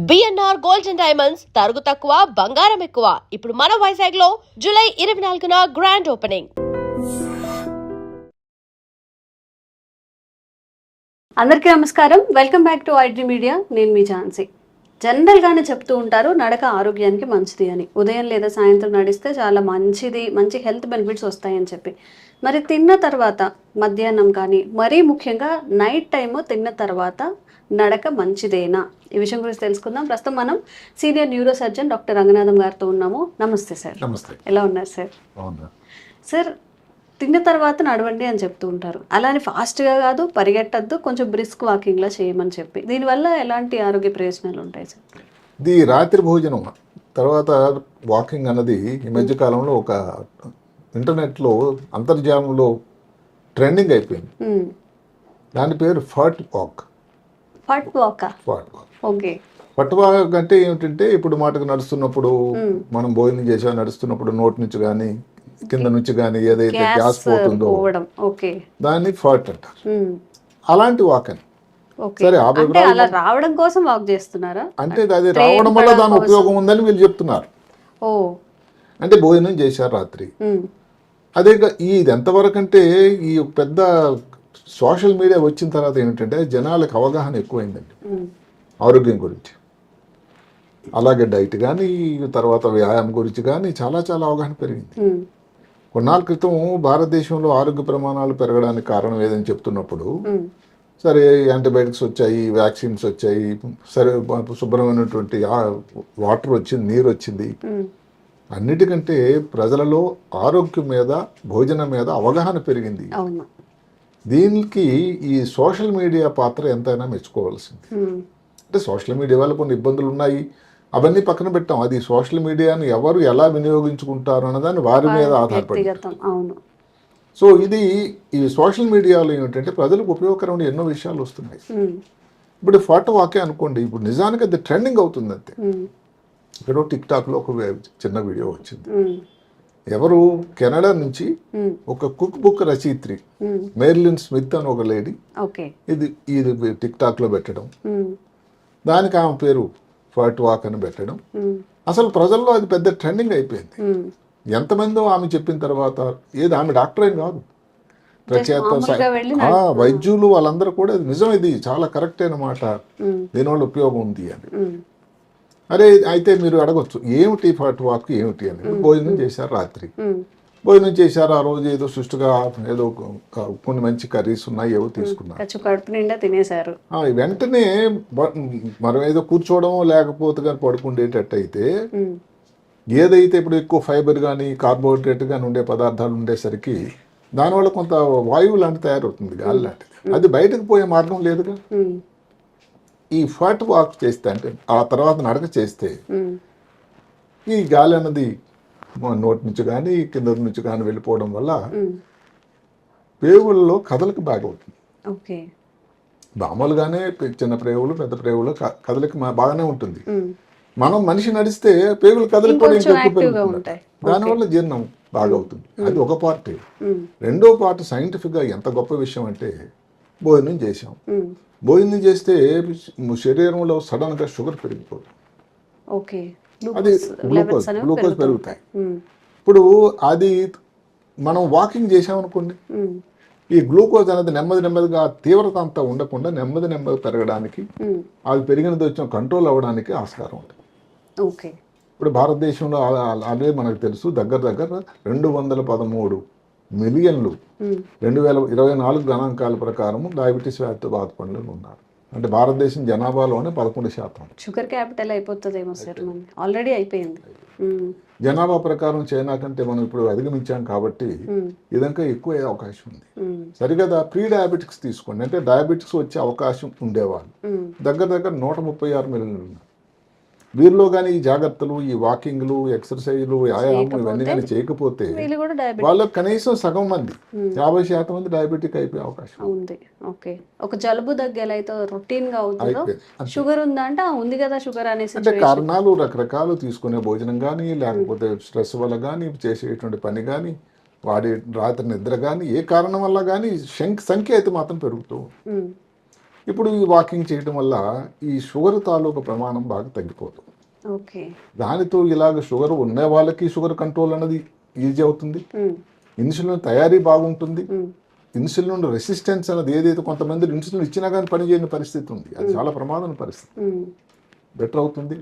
BNR gold and diamonds తరుగు తక్కువ బంగారం ఎక్కువ. ఇప్పుడు మన వైజాగ్ లో జూలై 24న గ్రాండ్ ఓపెనింగ్. అందరికీ నమస్కారం. Welcome back to iDream media. నేను మీ ఝాన్సీ. జనరల్గానే చెప్తూ ఉంటారు నడక ఆరోగ్యానికి మంచిది అని. ఉదయం లేదా సాయంత్రం నడిస్తే చాలా మంచిది, మంచి హెల్త్ బెనిఫిట్స్ వస్తాయని చెప్పి. మరి తిన్న తర్వాత మధ్యాహ్నం కానీ మరీ ముఖ్యంగా నైట్ టైము తిన్న తర్వాత నడక మంచిదేనా? ఈ విషయం గురించి తెలుసుకుందాం. ప్రస్తుతం మనం senior neuro surgeon doctor Ranganatham గారితో ఉన్నాము. నమస్తే సార్. నమస్తే. ఎలా ఉన్నారు సార్? సార్, తిన్న తర్వాత నడవండి అని చెప్తూ ఉంటారు. అలానే ఫాస్ట్గా కాదు, పరిగెట్టద్దు, కొంచెం బ్రిస్క్ వాకింగ్లా చేయమని చెప్పి. దీనివల్ల ఎలాంటి ఆరోగ్య ప్రయోజనాలు ఉంటాయి సార్? ఇది రాత్రి భోజనం తర్వాత వాకింగ్ అన్నది ఈ మధ్యకాలంలో ఒక ఇంటర్నెట్లో అంతర్జాలంలో ట్రెండింగ్ అయిపోయింది. దాని పేరు ఫట్ వాక్. ఫట్ వాక్. ఓకే. ఫట్ వాక్ అంటే ఏమిటంటే, ఇప్పుడు మాటకు నడుస్తున్నప్పుడు మనం భోజనం చేసా నడుస్తున్నప్పుడు నోటి నుంచి కానీ కింద నుంచి కానీ ఏదైతే గ్యాస్ పోతుందో దాన్ని ఫట్ అంటారు. అలాంటి వాక్ అని. సరే, అలా రావడం కోసం వాక్ చేస్తున్నారా? అంటే అది రావడం వల్ల దాని ఉపయోగం ఉందని వీళ్ళు చెప్తున్నారు. అంటే భోజనం చేశారు రాత్రి. అదే ఇది ఎంతవరకు అంటే, ఈ పెద్ద సోషల్ మీడియా వచ్చిన తర్వాత ఏంటంటే జనాలకు అవగాహన ఎక్కువైందండి ఆరోగ్యం గురించి. అలాగే డైట్ కానీ తర్వాత వ్యాయామం గురించి కానీ చాలా చాలా అవగాహన పెరిగింది. కొన్నాళ్ళ క్రితం భారతదేశంలో ఆరోగ్య ప్రమాణాలు పెరగడానికి కారణం ఏదని చెప్తున్నప్పుడు, సరే యాంటీబయాటిక్స్ వచ్చాయి, వ్యాక్సిన్స్ వచ్చాయి, సరే శుభ్రమైనటువంటి వాటర్ వచ్చింది, నీరు వచ్చింది. అన్నిటికంటే ప్రజలలో ఆరోగ్యం మీద, భోజనం మీద అవగాహన పెరిగింది. దీనికి ఈ సోషల్ మీడియా పాత్ర ఎంతైనా మెచ్చుకోవాల్సింది. అంటే సోషల్ మీడియా వల్ల కొన్ని ఇబ్బందులు ఉన్నాయి, అవన్నీ పక్కన పెట్టాం. అది సోషల్ మీడియాని ఎవరు ఎలా వినియోగించుకుంటారు అన్నదాన్ని వారి మీద ఆధారపడి. సో ఇది ఈ సోషల్ మీడియాలో ఏమిటంటే ప్రజలకు ఉపయోగకరమైన ఎన్నో విషయాలు వస్తున్నాయి. ఇప్పుడు ఫోటో వాకే అనుకోండి, ఇప్పుడు నిజానికి అది ట్రెండింగ్ అవుతుంది అంతే. ఇక్కడ టిక్ టాక్లో ఒక చిన్న వీడియో వచ్చింది. ఎవరు కెనడా నుంచి ఒక కుక్ బుక్ రచయిత్రి మెర్లిన్ స్మిత్ అని ఒక లేడీ ఇది టిక్ టాక్ లో పెట్టడం, దానికి ఆమె పేరు ఫట్ వాక్ అని పెట్టడం. అసలు ప్రజల్లో అది పెద్ద ట్రెండింగ్ అయిపోయింది. ఎంతమందో ఆమె చెప్పిన తర్వాత, ఏది ఆమె డాక్టర్ ఏం కాదు, ప్రఖ్యాత వైద్యులు వాళ్ళందరూ కూడా నిజం, ఇది చాలా కరెక్ట్ అయిన మాట, దీనివల్ల ఉపయోగం ఉంది అని. అరే అయితే మీరు అడగొచ్చు, ఏమిటి ఫట్ వాక్ ఏమిటి అని. భోజనం చేశారు రాత్రి, భోజనం చేశారు, ఆ రోజు ఏదో సుష్టుగా ఏదో కొన్ని మంచి కర్రీస్ ఉన్నాయి, ఏవో తీసుకున్నారు, తినేశారు. వెంటనే మనం ఏదో కూర్చోవడం లేకపోతే కానీ పడుకుండేటట్టు అయితే, ఏదైతే ఇప్పుడు ఎక్కువ ఫైబర్ కానీ కార్బోహైడ్రేట్ కానీ ఉండే పదార్థాలు ఉండేసరికి దానివల్ల కొంత వాయువు లాంటి తయారవుతుంది, గాలి లాంటిది. అది బయటకు పోయే మార్గం లేదుగా. ఈ ఫట్ వాక్ చేస్తే, అంటే ఆ తర్వాత నడక చేస్తే, ఈ గాలి అన్నది నోటి నుంచి కానీ కింద నుంచి కానీ వెళ్ళిపోవడం వల్ల పేగులలో కదలిక బాగా అవుతుంది. మామూలుగానే చిన్న ప్రేగులు పెద్ద ప్రేగులు కదలిక బాగానే ఉంటుంది. మనం మనిషి నడిస్తే పేగులు కదలిక కూడా ఇంకెక్కువ పెరుగుతుంది. దానివల్ల జీర్ణం బాగా అవుతుంది. అది ఒక పార్ట్. రెండో పార్ట్ సైంటిఫిక్గా ఎంత గొప్ప విషయం అంటే, భోజనం చేసాం, భోజనం చేస్తే శరీరంలో సడన్ గా షుగర్ పెరిగిపోతుంది, అది గ్లూకోజ్ పెరుగుతాయి. ఇప్పుడు అది మనం వాకింగ్ చేసామనుకోండి, ఈ గ్లూకోజ్ అనేది నెమ్మదిగా తీవ్రత అంతా ఉండకుండా నెమ్మది పెరగడానికి, అది పెరిగినది వచ్చిన కంట్రోల్ అవ్వడానికి ఆస్కారం ఉంటుంది. ఇప్పుడు భారతదేశంలో అదే మనకు తెలుసు, దగ్గర 213 మిలియన్లు 2024 గణాంకాల ప్రకారం డయాబెటీస్ వ్యాధితో బాధపడుతూ ఉన్నారు. అంటే భారతదేశం జనాభాలోనే 11%. షుగర్ క్యాపిటల్ అయిపోతుందేమో సార్, ఆల్రెడీ అయిపోయింది. జనాభా ప్రకారం చైనా కంటే మనం ఇప్పుడు అధిగమించాం కాబట్టి ఇదంతా ఎక్కువ అవకాశం ఉంది. సరిగదా ప్రీ డయాబెటిక్స్ తీసుకోండి, అంటే డయాబెటిక్స్ వచ్చే అవకాశం ఉండేవాళ్ళు దగ్గర 136 మిలియన్లు ఉన్నారు. వీరిలో కానీ ఈ జాగ్రత్తలు, ఈ వాకింగ్లు, ఎక్సర్సైజ్లు, వ్యాయామం ఇవన్నీ కానీ చేయకపోతే వాళ్ళకి కనీసం సగం మంది 50% మంది డయాబెటిక్ అయిపోయే అవకాశం ఉంది. ఒక జలుబు దగ్గరైతే రొటీన్ గా అవుతుందో, షుగర్ ఉందా అంటే ఉంది కదా షుగర్ అనేసి. అంటే కారణాలు రకరకాలు, తీసుకునే భోజనం కానీ, లేకపోతే స్ట్రెస్ వల్ల కానీ, చేసేటువంటి పని కానీ, వాడి రాత్రి నిద్ర కానీ, ఏ కారణం వల్ల కానీ సంఖ్య అయితే మాత్రం పెరుగుతూ. ఇప్పుడు ఈ వాకింగ్ చేయడం వల్ల ఈ షుగర్ తాలూకు ప్రమాణం బాగా తగ్గిపోతుంది. ఓకే. దానితో ఇలాగ షుగర్ ఉన్న వాళ్ళకి షుగర్ కంట్రోల్ అన్నది ఈజీ అవుతుంది. ఇన్సులిన్ తయారీ బాగుంటుంది. ఇన్సులిన్ రెసిస్టెన్స్ అనేది ఏదైతే కొంతమంది ఇన్సులిన్ ఇచ్చినా కానీ పనిచేయని పరిస్థితి ఉంది, అది చాలా ప్రమాదం పరిస్థితి. బెటర్ అవుతుంది.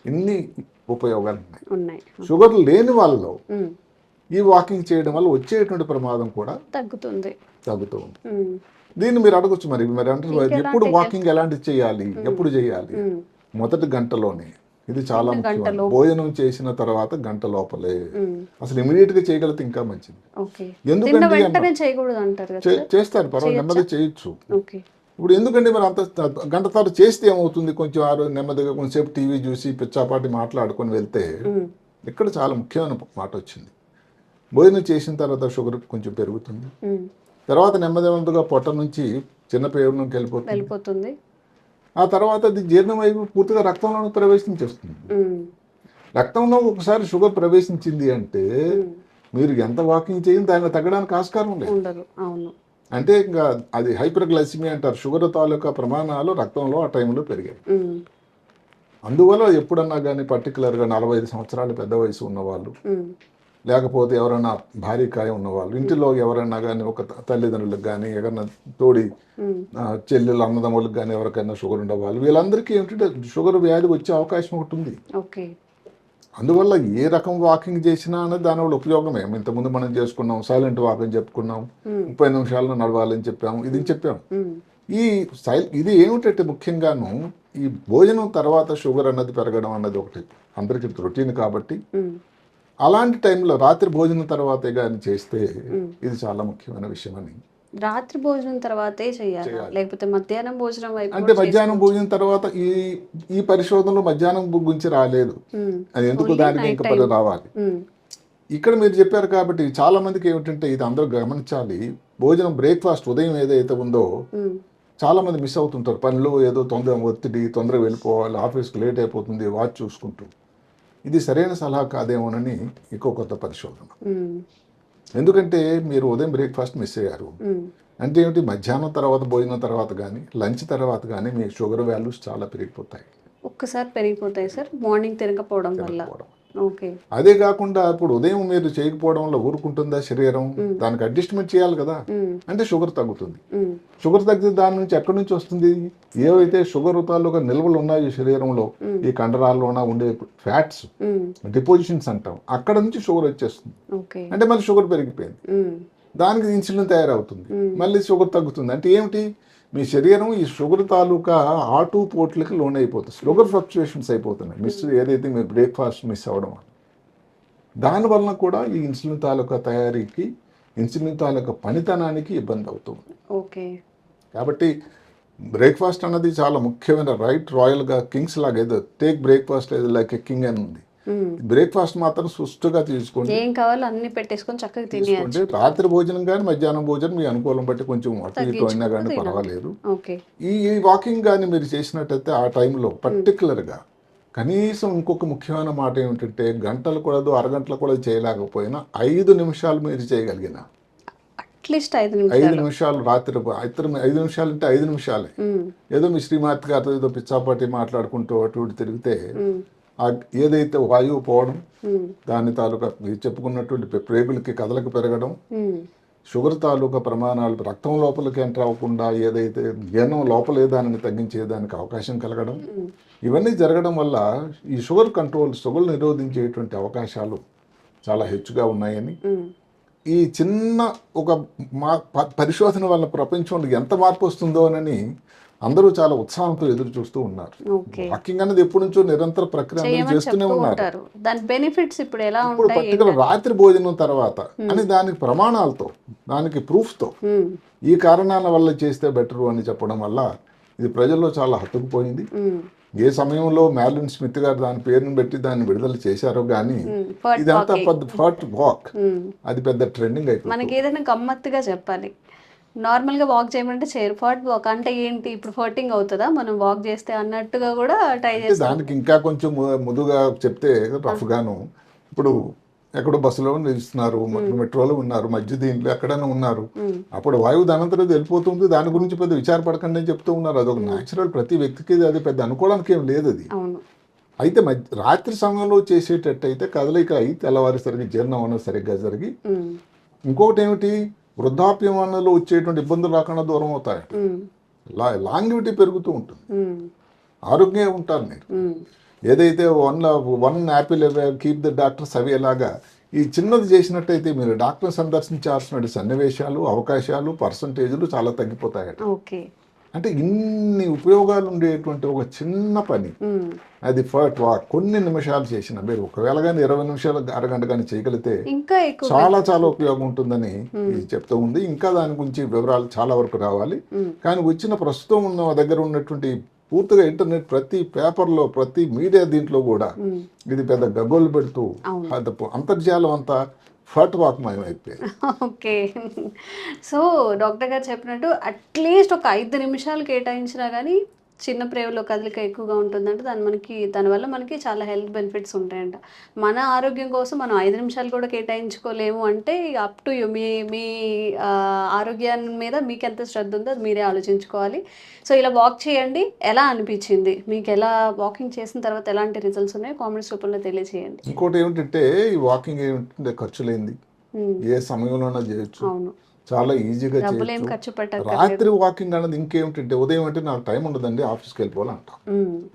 ఇన్ని ఉపయోగాలు ఉన్నాయి. షుగర్ లేని వాళ్ళలో ఈ వాకింగ్ చేయడం వల్ల వచ్చేటువంటి ప్రమాదం కూడా తగ్గుతూ ఉంది. దీన్ని మీరు అడగొచ్చు, మరి అంటారు ఎప్పుడు వాకింగ్ ఎలాంటి చేయాలి, ఎప్పుడు చేయాలి? మొదటి గంటలోనే. ఇది చాలా ముఖ్యం. భోజనం చేసిన తర్వాత గంట లోపలే, అసలు ఇమీడియట్ గా చేయగలిగితే ఇంకా మంచిది. ఎందుకంటే చేస్తారు, పర్వాలేదు, నెమ్మదిగా చేయొచ్చు. ఇప్పుడు ఎందుకంటే మరి అంత గంట తర్వాత చేస్తే ఏమవుతుంది, కొంచెం నెమ్మదిగా కొంచెంసేపు టీవీ చూసి పిచ్చాపాటి మాట్లాడుకొని వెళ్తే ఇక్కడ చాలా ముఖ్యమైన మాట వచ్చింది. భోజనం చేసిన తర్వాత షుగర్ కొంచెం పెరుగుతుంది, తర్వాత నెమ్మదిగా పొట్ట నుంచి చిన్న పేరులోకి వెళ్ళిపోతుంది. ఆ తర్వాత అది జీర్ణమై పూర్తిగా రక్తంలో ప్రవేశించేస్తుంది. రక్తంలో ఒకసారి షుగర్ ప్రవేశించింది అంటే మీరు ఎంత వాకింగ్ చేయండి దాన్ని తగ్గడానికి ఆస్కారం లేదు. అంటే ఇంకా అది హైపర్గ్లైసిమియా అంటారు. షుగర్ తాలూకా ప్రమాణాలు రక్తంలో ఆ టైంలో పెరిగాయి. అందువల్ల ఎప్పుడన్నా కానీ పర్టికులర్గా 45 సంవత్సరాలు పెద్ద వయసు ఉన్నవాళ్ళు, లేకపోతే ఎవరైనా భార్యకాయ ఉన్నవాళ్ళు, ఇంటిలో ఎవరైనా కానీ ఒక తల్లిదండ్రులకు కానీ ఎవరైనా తోడి చెల్లెలు అన్నదమ్ములకు కానీ ఎవరికైనా షుగర్ ఉండేవాళ్ళు, వీళ్ళందరికీ ఏమిటంటే షుగర్ వ్యాధి వచ్చే అవకాశం ఒకటి ఉంది. అందువల్ల ఏ రకం వాకింగ్ చేసినా అనేది దానివల్ల ఉపయోగమే. ఇంతకుముందు మనం చేసుకున్నాం, సైలెంట్ వాకింగ్ చెప్పుకున్నాం, 30 నిమిషాల్లో నడవాలని చెప్పాము, ఇది చెప్పాము. ఇది ఏమిటంటే ముఖ్యంగాను ఈ భోజనం తర్వాత షుగర్ అన్నది పెరగడం అన్నది ఒకటి అందరికీ రొటీన్ కాబట్టి అలాంటి టైంలో రాత్రి భోజనం తర్వాతే కానీ చేస్తే ఇది చాలా ముఖ్యమైన విషయం అని. రాత్రి భోజనం తర్వాతే చేయాలి, లేకపోతే మధ్యాహ్నం భోజనం అంటే మధ్యాహ్నం భోజనం తర్వాత ఈ పరిశోధనలో మధ్యాహ్నం గురించి రాలేదు, అది ఎందుకు దానికి ఇంకా రావాలి. ఇక్కడ మీరు చెప్పారు కాబట్టి చాలా మందికి ఏమిటంటే ఇది అందరూ గమనించాలి. భోజనం బ్రేక్ఫాస్ట్ ఉదయం ఏదైతే ఉందో చాలా మంది మిస్ అవుతుంటారు. పనిలో ఏదో తొందరగా వెళ్ళిపోవాలి, ఆఫీస్కి లేట్ అయిపోతుంది, వాచ్ చూసుకుంటూ. ఇది సరైన సలహా కాదేమోనని ఇంకో కొత్త పరిశోధన. ఎందుకంటే మీరు ఉదయం బ్రేక్ఫాస్ట్ మిస్ అయ్యారు అంటే ఏమిటి, మధ్యాహ్నం తర్వాత భోజనం తర్వాత కానీ లంచ్ తర్వాత కానీ మీ షుగర్ వాల్యూస్ చాలా పెరిగిపోతాయి. ఒక్కసారి పెరిగిపోతాయి సార్, మార్నింగ్ తినకపోవడం వల్ల. అదే కాకుండా ఇప్పుడు ఉదయం మీరు చేయకపోవడం వల్ల ఊరుకుంటుందా శరీరం, దానికి అడ్జస్ట్మెంట్ చేయాలి కదా, అంటే షుగర్ తగ్గుతుంది. షుగర్ తగ్గితే దాని నుంచి ఎక్కడి నుంచి వస్తుంది, ఏవైతే షుగర్ తాలూకా నిల్వలు ఉన్నాయో శరీరంలో, ఈ కండరాల్లోన ఉండే ఫ్యాట్స్ డిపోజిషన్స్ అంటాం, అక్కడ నుంచి షుగర్ వచ్చేస్తుంది. అంటే మళ్ళీ షుగర్ పెరిగిపోయింది, దానికి ఇన్సులిన్ తయారవుతుంది, మళ్ళీ షుగర్ తగ్గుతుంది. అంటే ఏమిటి, మీ శరీరం ఈ షుగర్ తాలూకా ఆటుపోట్లకి లోన్ అయిపోతుంది, షుగర్ ఫ్లక్చుయేషన్స్ అయిపోతున్నాయి. ఏదైతే మీరు బ్రేక్ఫాస్ట్ మిస్ అవ్వడం దానివలన కూడా ఈ ఇన్సులిన్ తాలూకా తయారీకి, ఇన్సులిన్ తాలూకా పనితనానికి ఇబ్బంది అవుతుంది. కాబట్టి బ్రేక్ఫాస్ట్ అన్నది చాలా ముఖ్యమైన రైట్. రాయల్గా కింగ్స్ లాగా ఏదో take breakfast like a king అని ఉంది. బ్రేక్ఫాస్ట్ మాత్రం సుష్టుగా తీసుకోండి, ఏం కావాలో అన్ని పెట్టేసుకొని చక్కగా తినేయండి. రాత్రి భోజనం కానీ మధ్యాహ్నం భోజనం మీ అనుకూలం బట్టి కొంచెం అటు ఇటు అయినా కానీ పర్వాలేదు. ఈ వాకింగ్ కానీ మీరు చేసినట్టయితే ఆ టైంలో పర్టికులర్గా కనీసం ఇంకొక ముఖ్యమైన మాట ఏమిటంటే గంటలు కూడా అరగంటలు కూడా చేయలేకపోయినా 5 నిమిషాలు మీరు చేయగలిగిన, అట్లీస్ట్ 5 నిమిషాలు రాత్రి 5 నిమిషాలు అంటే 5 నిమిషాలే. ఏదో మీ శ్రీమాతి గారితో ఏదో పిచ్చాపాటి మాట్లాడుకుంటూ అటు ఇటు తిరిగితే ఏదైతే వాయువు పోవడం, దాని తాలూకా చెప్పుకున్నటువంటి ప్రేగులకి కదలకు పెరగడం, షుగర్ తాలూకా ప్రమాణాలు రక్తం లోపలికి ఎంటర్ అవ్వకుండా ఏదైతే జీర్ణం లోపలే దానిని తగ్గించేదానికి అవకాశం కలగడం, ఇవన్నీ జరగడం వల్ల ఈ షుగర్ నిరోధించేటువంటి అవకాశాలు చాలా హెచ్చుగా ఉన్నాయని, ఈ చిన్న ఒక పరిశోధన వల్ల ప్రపంచంలో ఎంత మార్పు వస్తుందో అని అందరూ చాలా ఉత్సాహంతో ఎదురు చూస్తూ ఉన్నారు. వాకింగ్ అనేది ఎప్పటి నుంచో నిరంతర ప్రక్రియ చేస్తూనే ఉన్నారు. దాని బెనిఫిట్స్ ఇప్పుడు పర్టికులర్ రాత్రి భోజనం తర్వాత అని దానికి ప్రమాణాలతో, దానికి ప్రూఫ్తో, ఈ కారణాల వల్ల చేస్తే బెటర్ అని చెప్పడం వల్ల ఇది ప్రజల్లో చాలా హత్తుకుపోయింది. ఏ సమయంలో మ్యాలిన్ స్మిత్ గారు దాని పేరుని పెట్టి దాన్ని విడుదల చేశారో గానీ ఇదంతా ఫర్ట్ వాక్, అది పెద్ద ట్రెండింగ్ అయిపోయింది. మనకి ఏదైనా గమ్మత్తుగా చెప్పాలి, నార్మల్గా వాక్ చేయమంటే చేయరు. ఫర్ట్ వాక్ అంటే ఏంటి, ఇప్పుడు ఫర్టింగ్ అవుతుందా మనం వాక్ చేస్తే అన్నట్టుగా కూడా ట్రై చేస్తాం. దానికి ఇంకా కొంచెం ముదుగా చెప్తే రఫ్గాను, ఇప్పుడు ఎక్కడో బస్సులో నిలుస్తున్నారు, మెట్రోలో ఉన్నారు, మధ్య దీంట్లో ఎక్కడైనా ఉన్నారు. అప్పుడు వాయువు దానంతరం వెళ్ళిపోతుంది, దాని గురించి పెద్ద విచారపడకండి అని చెప్తూ ఉన్నారు. అదొక న్యాచురల్, ప్రతి వ్యక్తికి అది పెద్ద అనుకోవడానికి ఏం లేదు అది. అవును. అయితే రాత్రి సమయంలో చేసేటట్టయితే కదలిక అయి తెల్లవారేసరికి జీర్ణం అనేది సరిగ్గా జరిగి, ఇంకొకటి ఏమిటి, వృద్ధాప్యం అన్నలో వచ్చేటువంటి ఇబ్బందులు రాకుండా దూరం అవుతాయి. లాంగివిటీ పెరుగుతూ ఉంటుంది, ఆరోగ్యంగా ఉంటారు మీరు. ఏదైతే one Apple keep the doctors అవి ఎలాగా ఈ చిన్నది చేసినట్టయితే మీరు డాక్టర్ సందర్శించాల్సిన సన్నివేశాలు, అవకాశాలు, పర్సంటేజ్లు చాలా తగ్గిపోతాయట. ఓకే. అంటే ఇన్ని ఉపయోగాలు ఉండేటువంటి ఒక చిన్న పని, అది కొన్ని నిమిషాలు చేసిన మీరు ఒకవేళ కానీ 20 నిమిషాలు, అరగంట కానీ చేయగలిగితే ఇంకా ఎక్కువ చాలా చాలా ఉపయోగం ఉంటుందని ఇది చెప్తూ ఉంది. ఇంకా దాని గురించి వివరాలు చాలా వరకు రావాలి. కానీ వచ్చిన ప్రస్తుతం ఉన్న దగ్గర ఉన్నటువంటి పూర్తిగా ఇంటర్నెట్, ప్రతి పేపర్లో, ప్రతి మీడియా దీంట్లో కూడా ఇది పెద్ద గగ్గోలు పెడుతూ అంతర్జాలం అంతా ఫట్ వాక్మయం అయిపోయింది. ఓకే. సో డాక్టర్ గారు చెప్పినట్టు అట్లీస్ట్ ఒక 5 నిమిషాలు కేటాయించినా కానీ చిన్న ప్రేమలో కదలిక ఎక్కువగా ఉంటుందంటే దానివల్ల మనకి చాలా హెల్త్ బెనిఫిట్స్ ఉంటాయంట. మన ఆరోగ్యం కోసం మనం 5 నిమిషాలు కూడా కేటాయించుకోలేము అంటే అప్ టు యూ. మీ ఆరోగ్యాన్ని మీద మీకు ఎంత శ్రద్ధ ఉందో అది మీరే ఆలోచించుకోవాలి. సో ఇలా వాక్ చేయండి. ఎలా అనిపించింది మీకు? ఎలా వాకింగ్ చేసిన తర్వాత ఎలాంటి రిజల్ట్స్ ఉన్నాయో కామెంట్స్ రూపంలో తెలియజేయండి. ఇంకోటి ఏమిటంటే ఈ వాకింగ్ ఏమిటంటే ఖర్చు లేనిది, ఏ సమయంలోనైనా చేయొచ్చు, అవును. చాలా ఈజీగా డబ్బులేం చేయొచ్చు. ఖర్చు పెట్టారు. రాత్రి వాకింగ్ అన్నది ఇంకేమిటంటే, ఉదయం అంటే నాకు టైం ఉండదండి, ఆఫీస్కి వెళ్ళిపోవాలంటాం.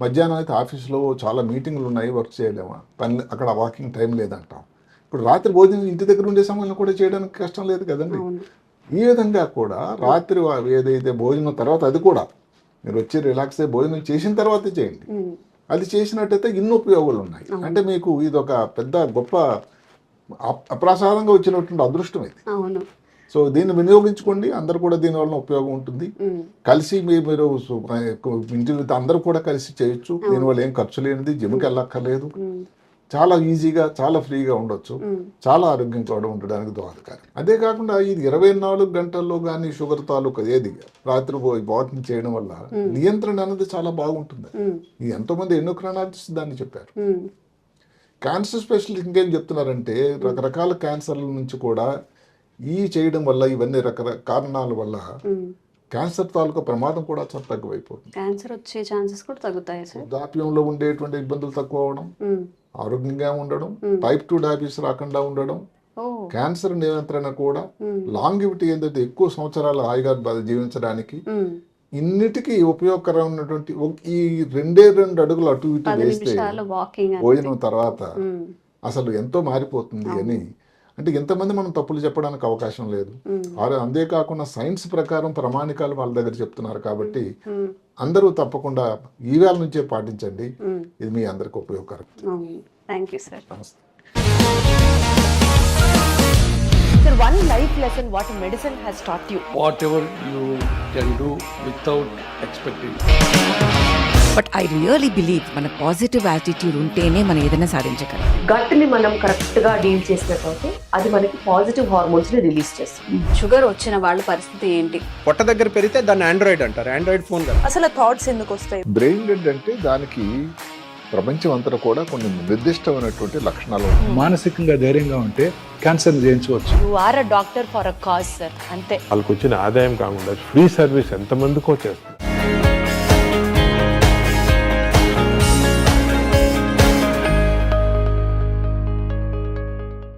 మధ్యాహ్నం అయితే ఆఫీస్లో చాలా మీటింగ్లు ఉన్నాయి, వర్క్ చేయలేమా, పని అక్కడ వాకింగ్ టైం లేదంటాం. ఇప్పుడు రాత్రి భోజనం ఇంటి దగ్గర ఉండే సమయంలో కూడా చేయడానికి కష్టం లేదు కదండి. ఈ విధంగా కూడా రాత్రి ఏదైతే భోజనం తర్వాత, అది కూడా మీరు వచ్చి రిలాక్స్ అయ్యి భోజనం చేసిన తర్వాతే చేయండి. అది చేసినట్టయితే ఇన్ని ఉపయోగాలు ఉన్నాయి. అంటే మీకు ఇది ఒక పెద్ద గొప్ప అప్రసాదంగా వచ్చినటువంటి అదృష్టం ఇది. అవును. సో దీన్ని వినియోగించుకోండి, అందరూ కూడా దీనివల్ల ఉపయోగం ఉంటుంది. కలిసి మీరు ఇంటి అందరూ కూడా కలిసి చేయొచ్చు. దీనివల్ల ఏం ఖర్చు లేనిది, జిమ్కి వెళ్ళక్కర్లేదు, చాలా ఈజీగా, చాలా ఫ్రీగా ఉండొచ్చు, చాలా ఆరోగ్యంగా కూడా ఉండడానికి దోహదకారి. అదే కాకుండా ఇది 24 గంటల్లో కానీ షుగర్ తాలూకా ఏది రాత్రి వాకింగ్ చేయడం వల్ల నియంత్రణ అనేది చాలా బాగుంటుంది. ఇది ఎంతోమంది ఎండోక్రైనాలజిస్ట్ దాన్ని చెప్పారు. క్యాన్సర్ స్పెషలిస్ట్ ఇంకేం చెప్తున్నారంటే, రకరకాల క్యాన్సర్ల నుంచి కూడా ఈ చేయడం వల్ల, ఇవన్నీ రకరకాల కారణాల వల్ల క్యాన్సర్ తాలూకా ప్రమాదం కూడా చాలా తక్కువైపోతుంది. క్యాన్సర్ వచ్చే ఛాన్సెస్ కూడా తగ్గుతాయి సార్. వృద్ధాప్యంలో ఉండేటువంటి ఇబ్బందులు తక్కువ అవడం, ఆరోగ్యంగా ఉండడం, టైప్ 2 డయాబెటీస్ రాకుండా ఉండడం, క్యాన్సర్ నియంత్రణ కూడా, లాంగివిటీ ఏంటంటే ఎక్కువ సంవత్సరాలు హాయిగా జీవించడానికి, ఇన్నిటికీ ఉపయోగకరమైనటువంటి ఈ 2 అడుగులు అటు ఇటు వేస్తే భోజనం తర్వాత అసలు ఎంతో మారిపోతుంది అని. అంటే ఎంతమంది మనం తప్పులు చెప్పడానికి అవకాశం లేదు. అంతేకాకుండా సైన్స్ ప్రకారం ప్రమాణికాలు వాళ్ళ దగ్గర చెప్తున్నారు కాబట్టి అందరూ తప్పకుండా ఈవేళ నుంచే పాటించండి. ఇది మీ అందరికి ఉపయోగకరం. Thank you sir. నమస్తే. Sir, one life lesson what medicine has taught you. Whatever you can do without expecting. But I really believe మన పాజిటివ్ యాటిట్యూడ్ ఉంటేనే మనం ఏదైనా సాధించగలం. గట్ని మనం కరెక్ట్గా డీల్ చేసినట్లయితే అది మనకి పాజిటివ్ హార్మోన్స్ని రిలీజ్ చేస్తుంది. షుగర్ వచ్చిన వాళ్ళ పరిస్థితి ఏంటి? పొట్ట దగ్గర పెరిగితే దాన్ని ఆండ్రాయిడ్ అంటారు, ఆండ్రాయిడ్ ఫోన్ కదా. అసలు థాట్స్ ఎందుకు వస్తాయి? బ్రెయిన్ డెడ్ అంటే దానికి ప్రపంచం అంతా కూడా కొన్ని నిర్దిష్టమైనటువంటి లక్షణాలు ఉన్నాయి. మానసికంగా ధైర్యంగా ఉంటే క్యాన్సర్ జయించవచ్చు. You are a doctor for a cause sir, అంతే. వాళ్ళకి వచ్చిన ఆదాయం కాకుండా ఫ్రీ సర్వీస్ ఎంతమందికో చేస్తుంది.